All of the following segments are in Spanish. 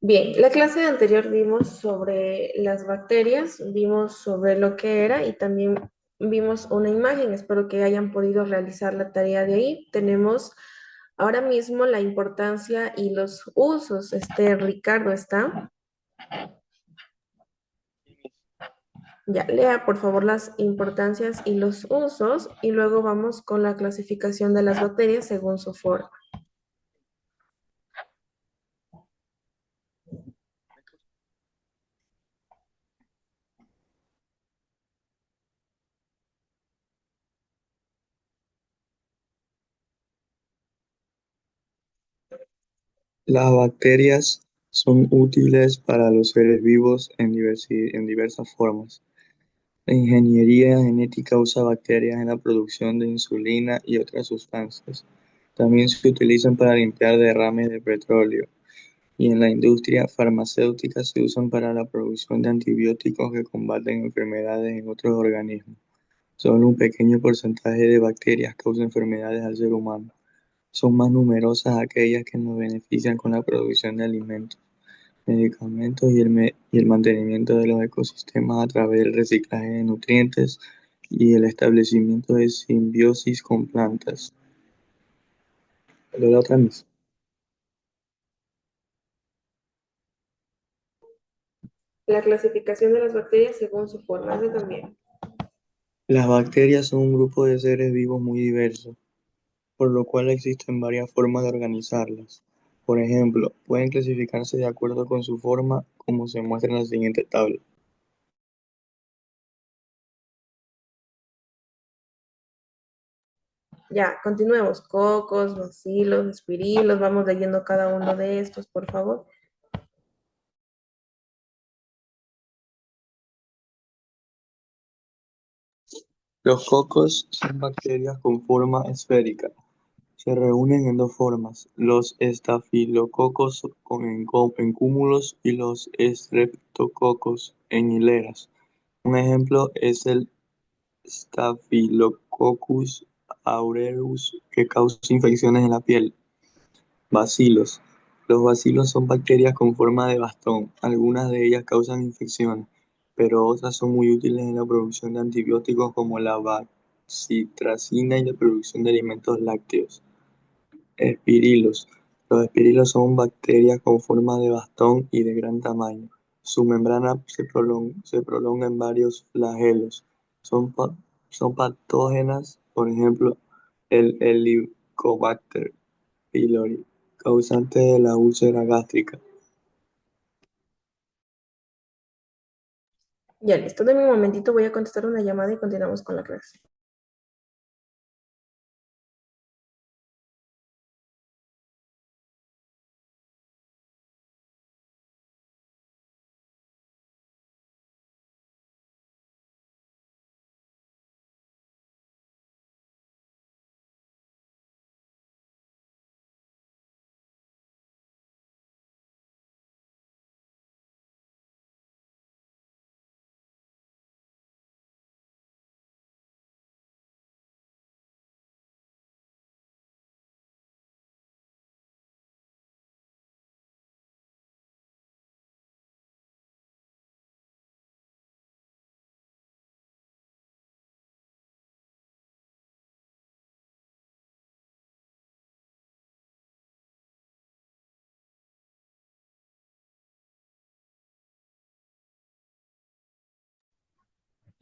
Bien, la clase anterior vimos sobre las bacterias, vimos sobre lo que era y también vimos una imagen. Espero que hayan podido realizar la tarea de ahí. Tenemos ahora mismo la importancia y los usos. Ricardo está. Ya, lea por favor las importancias y los usos y luego vamos con la clasificación de las bacterias según su forma. Las bacterias son útiles para los seres vivos en diversas formas. La ingeniería genética usa bacterias en la producción de insulina y otras sustancias. También se utilizan para limpiar derrames de petróleo. Y en la industria farmacéutica se usan para la producción de antibióticos que combaten enfermedades en otros organismos. Solo un pequeño porcentaje de bacterias causa enfermedades al ser humano. Son más numerosas aquellas que nos benefician con la producción de alimentos, medicamentos y el mantenimiento de los ecosistemas a través del reciclaje de nutrientes y el establecimiento de simbiosis con plantas. Lo de otra vez. La clasificación de las bacterias según su forma. Ese también. Las bacterias son un grupo de seres vivos muy diversos, por lo cual existen varias formas de organizarlas. Por ejemplo, pueden clasificarse de acuerdo con su forma, como se muestra en la siguiente tabla. Ya, continuemos. Cocos, bacilos, espirilos. Vamos leyendo cada uno de estos, por favor. Los cocos son bacterias con forma esférica. Se reúnen en dos formas: los estafilococos en cúmulos y los streptococos en hileras. Un ejemplo es el Staphylococcus aureus, que causa infecciones en la piel. Bacilos. Los bacilos son bacterias con forma de bastón. Algunas de ellas causan infecciones, pero otras son muy útiles en la producción de antibióticos como la bacitracina y la producción de alimentos lácteos. Espirilos. Los espirilos son bacterias con forma de bastón y de gran tamaño. Su membrana se prolonga en varios flagelos. Son, son patógenas, por ejemplo, el Helicobacter pylori, causante de la úlcera gástrica. Ya listo. Deme un momentito, voy a contestar una llamada y continuamos con la clase.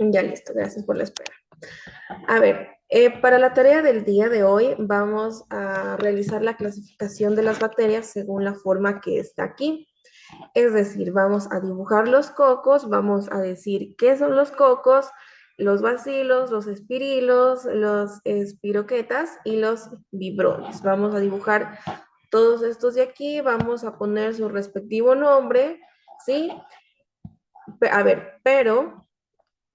Ya listo, gracias por la espera. A ver, para la tarea del día de hoy vamos a realizar la clasificación de las bacterias según la forma que está aquí. Es decir, vamos a dibujar los cocos, vamos a decir qué son los cocos, los bacilos, los espirilos, los espiroquetas y los vibrones. Vamos a dibujar todos estos de aquí, vamos a poner su respectivo nombre, ¿sí? A ver, pero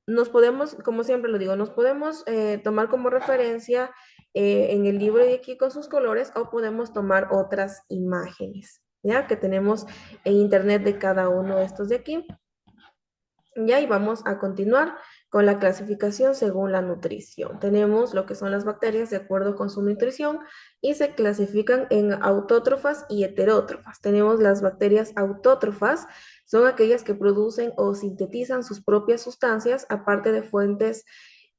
nos podemos, como siempre lo digo, nos podemos tomar como referencia en el libro de aquí con sus colores o podemos tomar otras imágenes, ¿ya? Que tenemos en internet de cada uno de estos de aquí. Ya, y vamos a continuar con la clasificación según la nutrición. Tenemos lo que son las bacterias de acuerdo con su nutrición y se clasifican en autótrofas y heterótrofas. Tenemos las bacterias autótrofas, son aquellas que producen o sintetizan sus propias sustancias aparte de fuentes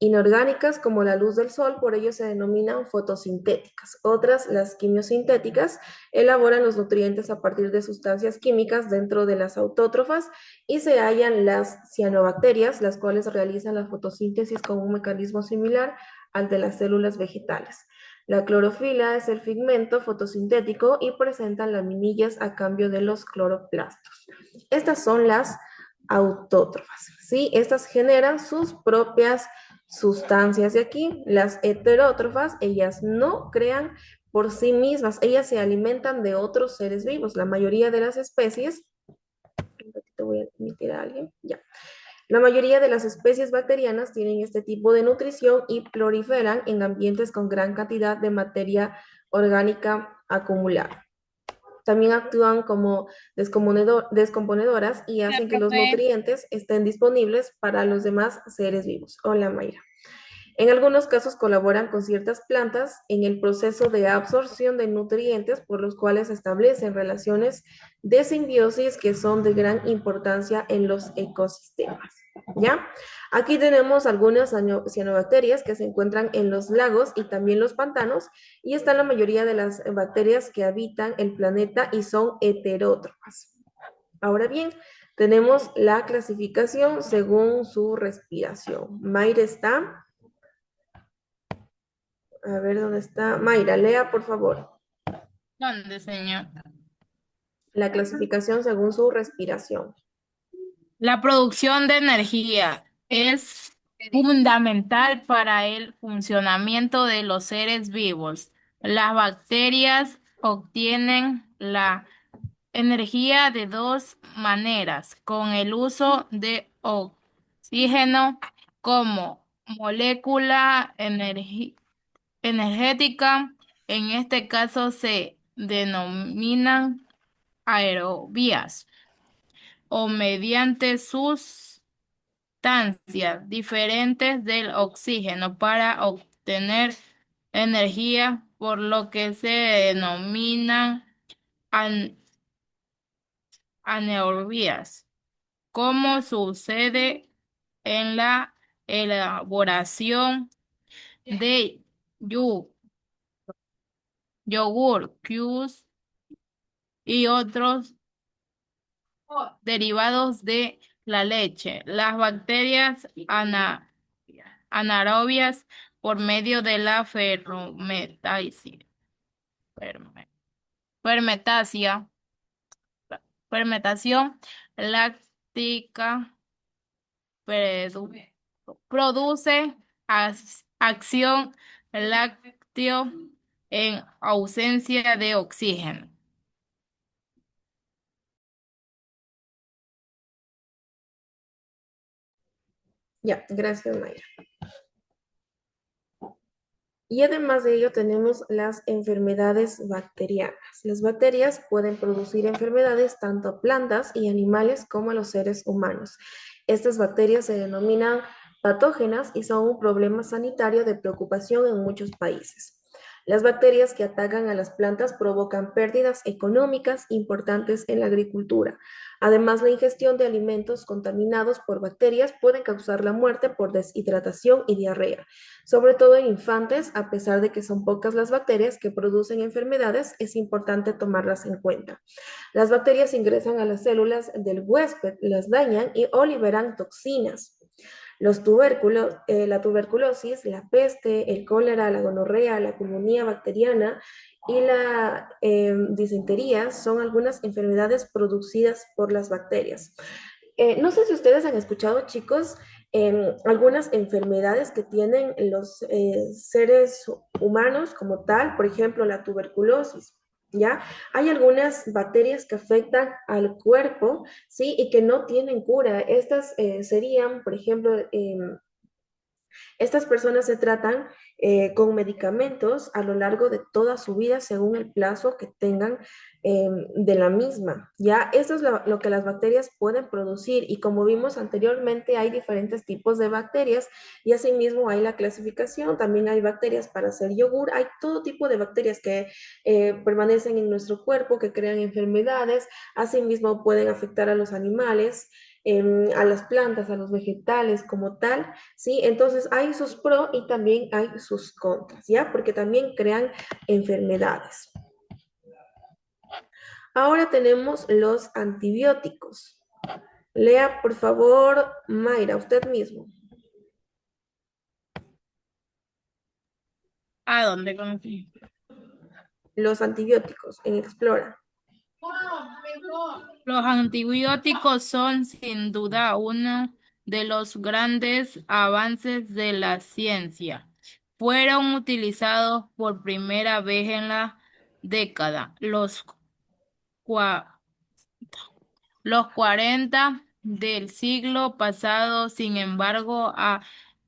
inorgánicas como la luz del sol, por ello se denominan fotosintéticas. Otras, las quimiosintéticas, elaboran los nutrientes a partir de sustancias químicas dentro de las autótrofas y se hallan las cianobacterias, las cuales realizan la fotosíntesis con un mecanismo similar al de las células vegetales. La clorofila es el pigmento fotosintético y presentan laminillas a cambio de los cloroplastos. Estas son las autótrofas, ¿sí? Estas generan sus propias sustancias de aquí. Las heterótrofas, ellas no crean por sí mismas, ellas se alimentan de otros seres vivos. La mayoría de las especies, un ratito voy a admitir a alguien, ya. La mayoría de las especies bacterianas tienen este tipo de nutrición y proliferan en ambientes con gran cantidad de materia orgánica acumulada. También actúan como descomponedoras y Hola, hacen que los profe. nutrientes estén disponibles para los demás seres vivos. Hola, Mayra. En algunos casos colaboran con ciertas plantas en el proceso de absorción de nutrientes por los cuales se establecen relaciones de simbiosis que son de gran importancia en los ecosistemas. ¿Ya? Aquí tenemos algunas cianobacterias que se encuentran en los lagos y también los pantanos y están la mayoría de las bacterias que habitan el planeta y son heterótrofas. Ahora bien, tenemos la clasificación según su respiración. Mayra está. A ver dónde está. Mayra, lea por favor. ¿Dónde, señor? La clasificación según su respiración. La producción de energía es fundamental para el funcionamiento de los seres vivos. Las bacterias obtienen la energía de dos maneras, con el uso de oxígeno como molécula energética. En este caso se denominan aerovías o mediante sustancias diferentes del oxígeno para obtener energía, por lo que se denominan an- anaerobias, como sucede en la elaboración de yu- yogur, quesos y otros derivados de la leche. Las bacterias anaerobias por medio de la ferme- fermentación, fermentación láctica produ- produce acción lácteo en ausencia de oxígeno. Ya, gracias, Mayra. Y además de ello tenemos las enfermedades bacterianas. Las bacterias pueden producir enfermedades tanto a plantas y animales como a los seres humanos. Estas bacterias se denominan patógenas y son un problema sanitario de preocupación en muchos países. Las bacterias que atacan a las plantas provocan pérdidas económicas importantes en la agricultura. Además, la ingestión de alimentos contaminados por bacterias pueden causar la muerte por deshidratación y diarrea. Sobre todo en infantes, a pesar de que son pocas las bacterias que producen enfermedades, es importante tomarlas en cuenta. Las bacterias ingresan a las células del huésped, las dañan y o liberan toxinas. La tuberculosis, la peste, el cólera, la gonorrea, la pulmonía bacteriana y la disentería son algunas enfermedades producidas por las bacterias. No sé si ustedes han escuchado, chicos, algunas enfermedades que tienen los seres humanos como tal, por ejemplo, la tuberculosis. ¿Ya? Hay algunas bacterias que afectan al cuerpo, ¿sí? Y que no tienen cura. Estas serían, por ejemplo, Estas personas se tratan con medicamentos a lo largo de toda su vida según el plazo que tengan de la misma. Ya, eso es lo que las bacterias pueden producir y como vimos anteriormente hay diferentes tipos de bacterias y asimismo hay la clasificación, también hay bacterias para hacer yogur, hay todo tipo de bacterias que permanecen en nuestro cuerpo, que crean enfermedades, asimismo pueden afectar a los animales, a las plantas, a los vegetales como tal, ¿sí? Entonces hay sus pros y también hay sus contras, ¿ya? Porque también crean enfermedades. Ahora tenemos los antibióticos. Lea, por favor, Mayra, usted mismo. ¿A dónde conocí? Los antibióticos en Explora. Los antibióticos son sin duda uno de los grandes avances de la ciencia. Fueron utilizados por primera vez en la década los 40 del siglo pasado. Sin embargo, ha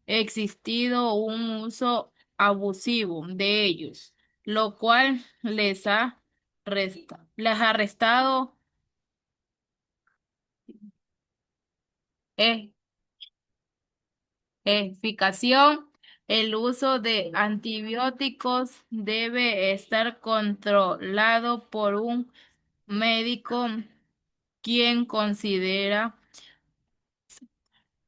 existido un uso abusivo de ellos, lo cual les ha restado eh, eficacia. El uso de antibióticos debe estar controlado por un médico quien considera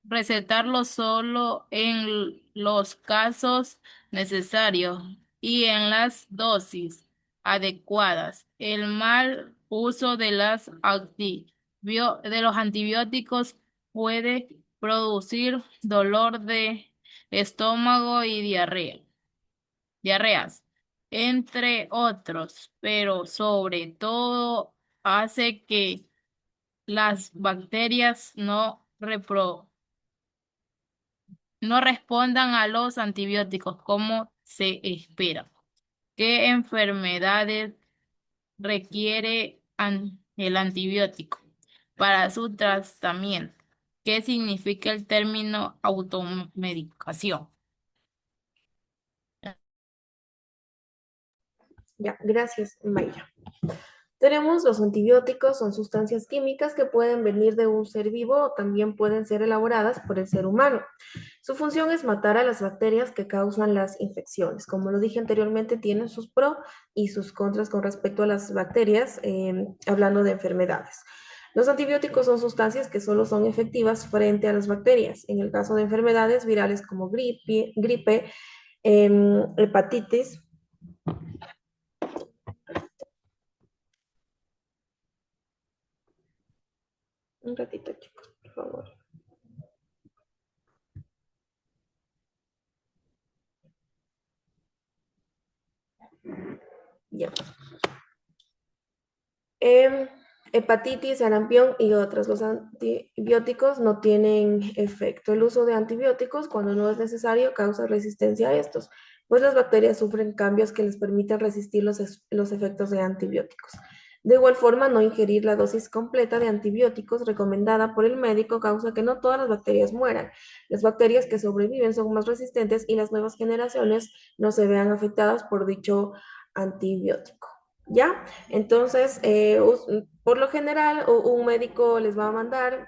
recetarlo solo en los casos necesarios y en las dosis adecuadas. El mal uso de los antibióticos puede producir dolor de estómago y diarreas, entre otros, pero sobre todo hace que las bacterias no respondan a los antibióticos como se espera. ¿Qué enfermedades requiere el antibiótico para su tratamiento? ¿Qué significa el término automedicación? Ya, gracias, Mayra. Tenemos los antibióticos, son sustancias químicas que pueden venir de un ser vivo o también pueden ser elaboradas por el ser humano. Su función es matar a las bacterias que causan las infecciones. Como lo dije anteriormente, tienen sus pros y sus contras con respecto a las bacterias, hablando de enfermedades. Los antibióticos son sustancias que solo son efectivas frente a las bacterias. En el caso de enfermedades virales como gripe, hepatitis. Un ratito, chicos, por favor. Ya. Hepatitis, sarampión y otras. Los antibióticos no tienen efecto. El uso de antibióticos cuando no es necesario causa resistencia a estos, pues las bacterias sufren cambios que les permiten resistir los efectos de antibióticos. De igual forma, no ingerir la dosis completa de antibióticos recomendada por el médico causa que no todas las bacterias mueran. Las bacterias que sobreviven son más resistentes y las nuevas generaciones no se vean afectadas por dicho antibiótico. ¿Ya? Entonces, por lo general, un médico les va a mandar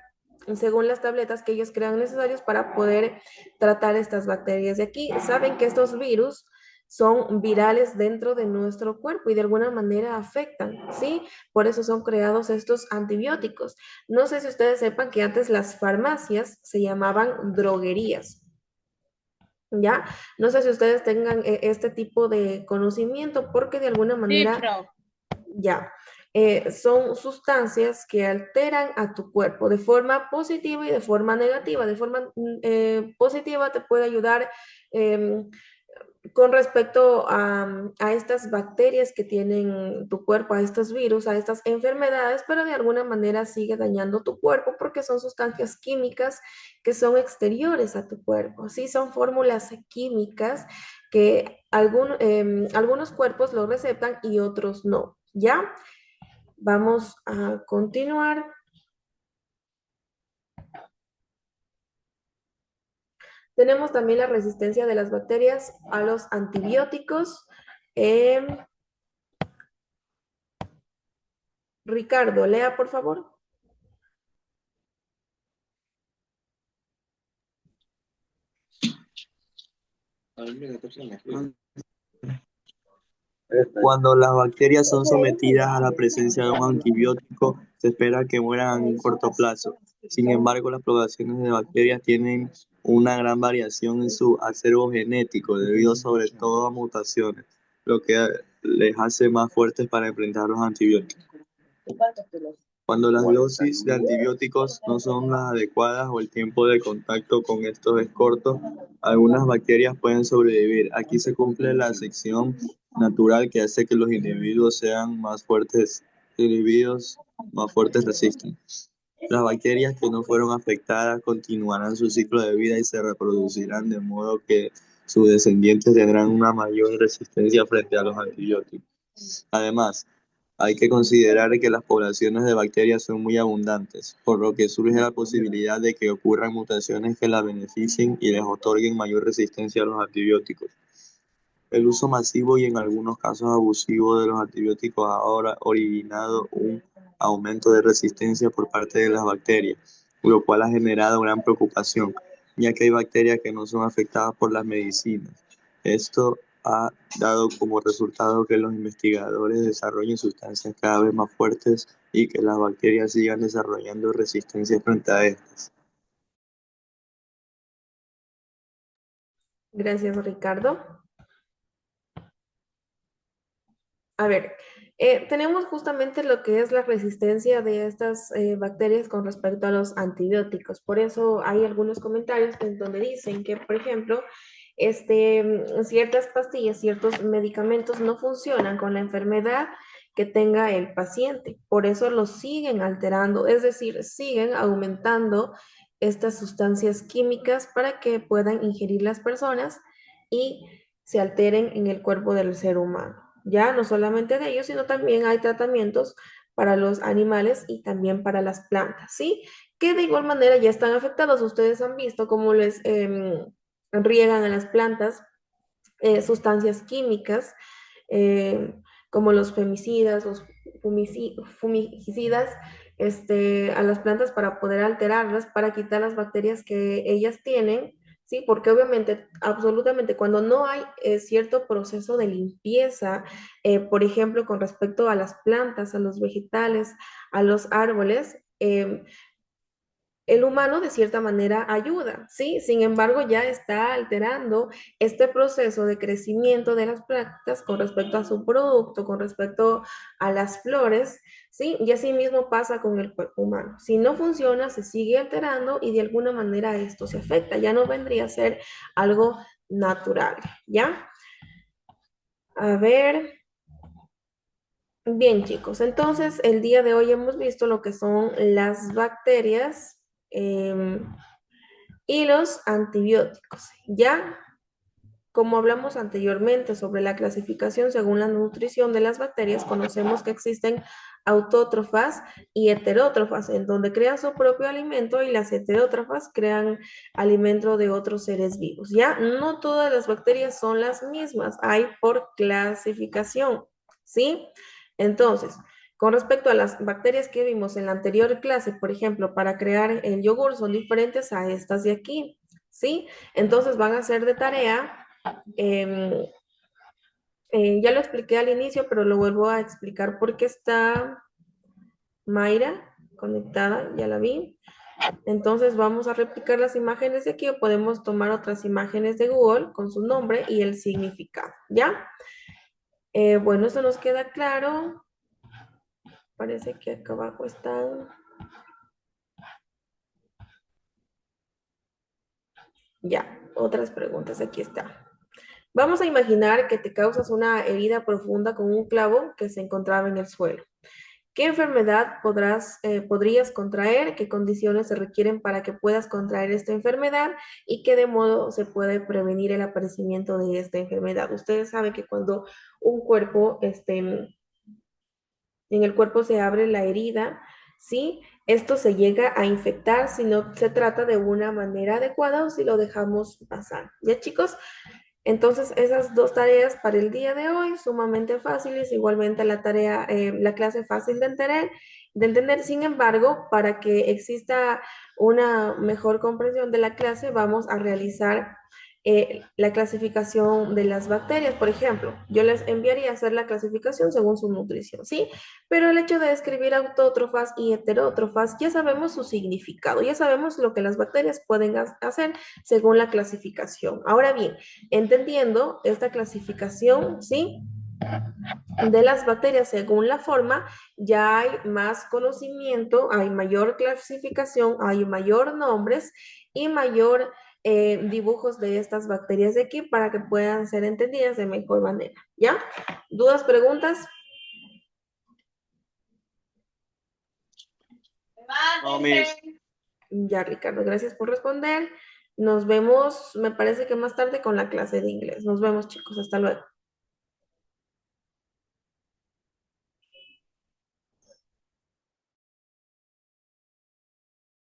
según las tabletas que ellos crean necesarios para poder tratar estas bacterias de aquí. Saben que estos virus son virales dentro de nuestro cuerpo y de alguna manera afectan, ¿sí? Por eso son creados estos antibióticos. No sé si ustedes sepan que antes las farmacias se llamaban droguerías. ¿Ya? No sé si ustedes tengan este tipo de conocimiento porque de alguna Sí, manera Frau. ya, son sustancias que alteran a tu cuerpo de forma positiva y de forma negativa. De forma positiva te puede ayudar con respecto a estas bacterias que tienen tu cuerpo, a estos virus, a estas enfermedades, pero de alguna manera sigue dañando tu cuerpo porque son sustancias químicas que son exteriores a tu cuerpo. Sí, son fórmulas químicas que algunos cuerpos lo receptan y otros no. ¿Ya? Vamos a continuar. Tenemos también la resistencia de las bacterias a los antibióticos. Em, Ricardo, lea por favor. Cuando las bacterias son sometidas a la presencia de un antibiótico, se espera que mueran en un corto plazo. Sin embargo, las poblaciones de bacterias tienen una gran variación en su acervo genético, debido sobre todo a mutaciones, lo que les hace más fuertes para enfrentar los antibióticos. Cuando las dosis de antibióticos no son las adecuadas o el tiempo de contacto con estos es corto, algunas bacterias pueden sobrevivir. Aquí se cumple la sección natural que hace que los individuos sean más fuertes, individuos más fuertes resisten. Las bacterias que no fueron afectadas continuarán su ciclo de vida y se reproducirán de modo que sus descendientes tendrán una mayor resistencia frente a los antibióticos. Además, hay que considerar que las poblaciones de bacterias son muy abundantes, por lo que surge la posibilidad de que ocurran mutaciones que las beneficien y les otorguen mayor resistencia a los antibióticos. El uso masivo y en algunos casos abusivo de los antibióticos ha ahora originado un aumento de resistencia por parte de las bacterias, lo cual ha generado gran preocupación, ya que hay bacterias que no son afectadas por las medicinas. Esto ha dado como resultado que los investigadores desarrollen sustancias cada vez más fuertes y que las bacterias sigan desarrollando resistencia frente a estas. Gracias, Ricardo. A ver, tenemos justamente lo que es la resistencia de estas bacterias con respecto a los antibióticos. Por eso hay algunos comentarios en donde dicen que, por ejemplo, ciertas pastillas, ciertos medicamentos no funcionan con la enfermedad que tenga el paciente. Por eso los siguen alterando, es decir, siguen aumentando estas sustancias químicas para que puedan ingerir las personas y se alteren en el cuerpo del ser humano. Ya no solamente de ellos, sino también hay tratamientos para los animales y también para las plantas, ¿sí? Que de igual manera ya están afectados. Ustedes han visto cómo les riegan a las plantas sustancias químicas eh, como los femicidas, los fumicidas, a las plantas para poder alterarlas, para quitar las bacterias que ellas tienen, ¿sí? Porque obviamente, absolutamente, cuando no hay cierto proceso de limpieza, por ejemplo, con respecto a las plantas, a los vegetales, a los árboles, el humano de cierta manera ayuda, ¿sí? Sin embargo, ya está alterando este proceso de crecimiento de las plantas con respecto a su producto, con respecto a las flores, ¿sí? Y así mismo pasa con el cuerpo humano. Si no funciona, se sigue alterando y de alguna manera esto se afecta. Ya no vendría a ser algo natural, ¿ya? A ver. Bien, chicos, entonces el día de hoy hemos visto lo que son las bacterias. Y los antibióticos. Ya, como hablamos anteriormente sobre la clasificación según la nutrición de las bacterias, conocemos que existen autótrofas y heterótrofas, en donde crean su propio alimento y las heterótrofas crean alimento de otros seres vivos. Ya, no todas las bacterias son las mismas, hay por clasificación, ¿sí? Entonces, con respecto a las bacterias que vimos en la anterior clase, por ejemplo, para crear el yogur, son diferentes a estas de aquí, ¿sí? Entonces van a ser de tarea. eh, ya lo expliqué al inicio, pero lo vuelvo a explicar porque está Mayra conectada, ya la vi. Entonces vamos a replicar las imágenes de aquí o podemos tomar otras imágenes de Google con su nombre y el significado, ¿ya? Bueno, eso nos queda claro. Parece que acá abajo están. Ya, otras preguntas, aquí está. Vamos a imaginar que te causas una herida profunda con un clavo que se encontraba en el suelo. ¿Qué enfermedad podrías contraer? ¿Qué condiciones se requieren para que puedas contraer esta enfermedad? ¿Y qué de modo se puede prevenir el aparecimiento de esta enfermedad? Ustedes saben que cuando un cuerpo, en el cuerpo se abre la herida, ¿sí? esto se llega a infectar si no se trata de una manera adecuada o si lo dejamos pasar. ¿Ya, chicos? Entonces, esas dos tareas para el día de hoy, sumamente fáciles, igualmente la tarea, la clase fácil de entender. Sin embargo, para que exista una mejor comprensión de la clase, vamos a realizar la clasificación de las bacterias. Por ejemplo, yo les enviaría a hacer la clasificación según su nutrición, ¿sí? Pero el hecho de escribir autótrofas y heterótrofas, ya sabemos su significado, ya sabemos lo que las bacterias pueden hacer según la clasificación. Ahora bien, entendiendo esta clasificación, ¿sí? De las bacterias según la forma, ya hay más conocimiento, hay mayor clasificación, hay mayor nombres y mayor dibujos de estas bacterias de aquí para que puedan ser entendidas de mejor manera. ¿Ya? ¿Dudas, preguntas? No, mis. Ya, Ricardo, gracias por responder. Nos vemos, me parece que más tarde con la clase de inglés. Nos vemos, chicos. Hasta luego.